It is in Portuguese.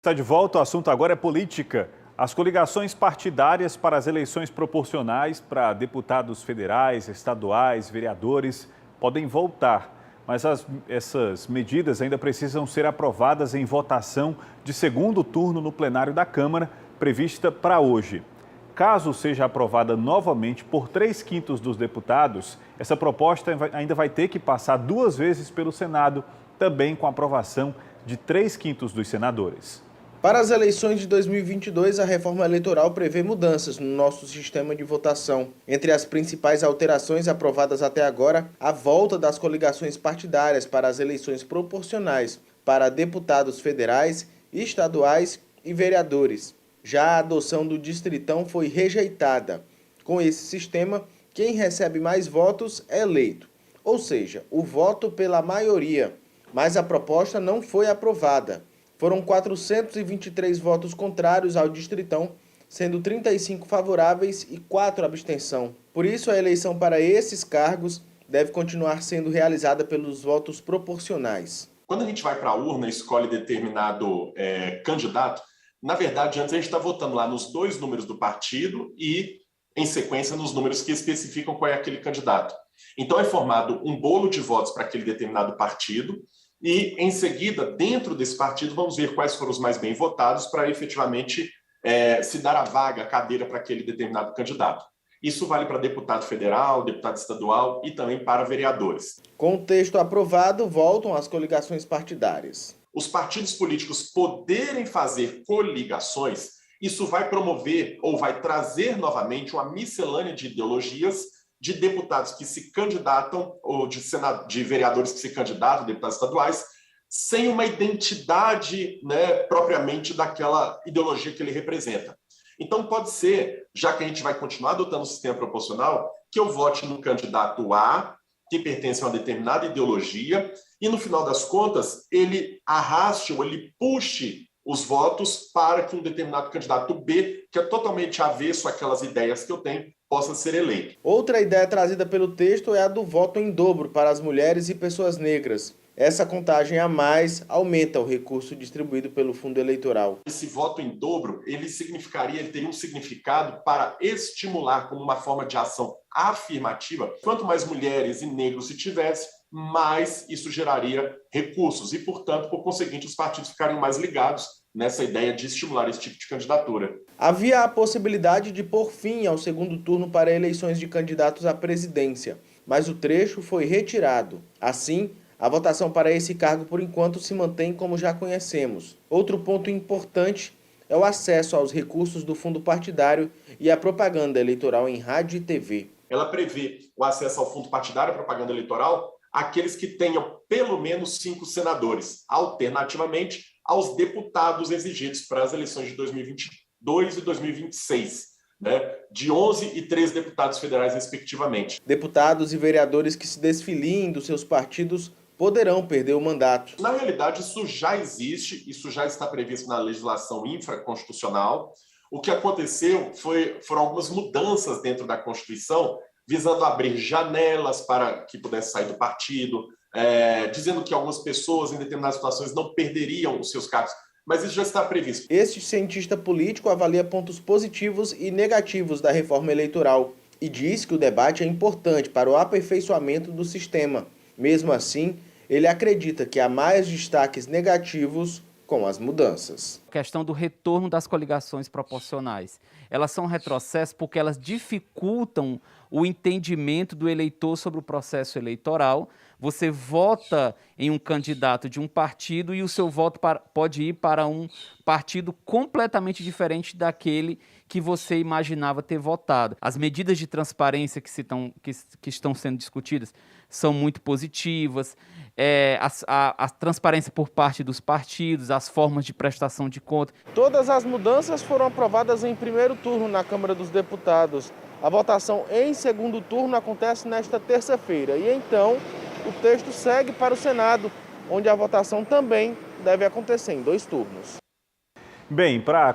Está de volta, o assunto agora é política. As coligações partidárias para as eleições proporcionais para deputados federais, estaduais, vereadores podem voltar. Mas essas medidas ainda precisam ser aprovadas em votação de segundo turno no plenário da Câmara, prevista para hoje. Caso seja aprovada novamente por 3/5 dos deputados, essa proposta ainda vai ter que passar 2 vezes pelo Senado, também com a aprovação de 3/5 dos senadores. Para as eleições de 2022, a reforma eleitoral prevê mudanças no nosso sistema de votação. Entre as principais alterações aprovadas até agora, a volta das coligações partidárias para as eleições proporcionais para deputados federais, estaduais e vereadores. Já a adoção do distritão foi rejeitada. Com esse sistema, quem recebe mais votos é eleito, ou seja, o voto pela maioria. Mas a proposta não foi aprovada. Foram 423 votos contrários ao distritão, sendo 35 favoráveis e 4 abstenção. Por isso, a eleição para esses cargos deve continuar sendo realizada pelos votos proporcionais. Quando a gente vai para a urna e escolhe determinado candidato, na verdade, antes a gente está votando lá nos 2 números do partido e, em sequência, nos números que especificam qual é aquele candidato. Então, é formado um bolo de votos para aquele determinado partido, e, em seguida, dentro desse partido, vamos ver quais foram os mais bem votados para efetivamente se dar a vaga, a cadeira para aquele determinado candidato. Isso vale para deputado federal, deputado estadual e também para vereadores. Com o texto aprovado, voltam as coligações partidárias. Os partidos políticos poderem fazer coligações, isso vai promover ou vai trazer novamente uma miscelânea de ideologias de deputados que se candidatam, ou de vereadores que se candidatam, deputados estaduais, sem uma identidade, propriamente daquela ideologia que ele representa. Então pode ser, já que a gente vai continuar adotando o sistema proporcional, que eu vote no candidato A, que pertence a uma determinada ideologia, e no final das contas, ele arraste ou ele puxe os votos para que um determinado candidato B, que é totalmente avesso àquelas ideias que eu tenho, possa ser eleito. Outra ideia trazida pelo texto é a do voto em dobro para as mulheres e pessoas negras. Essa contagem a mais aumenta o recurso distribuído pelo fundo eleitoral. Esse voto em dobro, ele teria um significado para estimular como uma forma de ação afirmativa. Quanto mais mulheres e negros se tivesse, mais isso geraria recursos e, portanto, por conseguinte, os partidos ficariam mais ligados nessa ideia de estimular esse tipo de candidatura. Havia a possibilidade de pôr fim ao segundo turno para eleições de candidatos à presidência, mas o trecho foi retirado. Assim, a votação para esse cargo, por enquanto, se mantém como já conhecemos. Outro ponto importante é o acesso aos recursos do fundo partidário e à propaganda eleitoral em rádio e TV. Ela prevê o acesso ao fundo partidário e propaganda eleitoral àqueles que tenham pelo menos 5 senadores, alternativamente aos deputados exigidos para as eleições de 2022 e 2026. De 11 e 13 deputados federais, respectivamente. Deputados e vereadores que se desfiliem dos seus partidos poderão perder o mandato. Na realidade, isso já existe, isso já está previsto na legislação infraconstitucional. O que aconteceu foram algumas mudanças dentro da Constituição, visando abrir janelas para que pudesse sair do partido, dizendo que algumas pessoas, em determinadas situações, não perderiam os seus cargos. Mas isso já está previsto. Este cientista político avalia pontos positivos e negativos da reforma eleitoral e diz que o debate é importante para o aperfeiçoamento do sistema. Mesmo assim, ele acredita que há mais destaques negativos com as mudanças. A questão do retorno das coligações proporcionais. Elas são um retrocesso porque elas dificultam o entendimento do eleitor sobre o processo eleitoral. Você vota em um candidato de um partido e o seu voto pode ir para um partido completamente diferente daquele que você imaginava ter votado. As medidas de transparência que estão sendo discutidas são muito positivas. A transparência por parte dos partidos, as formas de prestação de conta. Todas as mudanças foram aprovadas em primeiro turno na Câmara dos Deputados. A votação em segundo turno acontece nesta terça-feira e então o texto segue para o Senado, onde a votação também deve acontecer em 2 turnos. Bem, para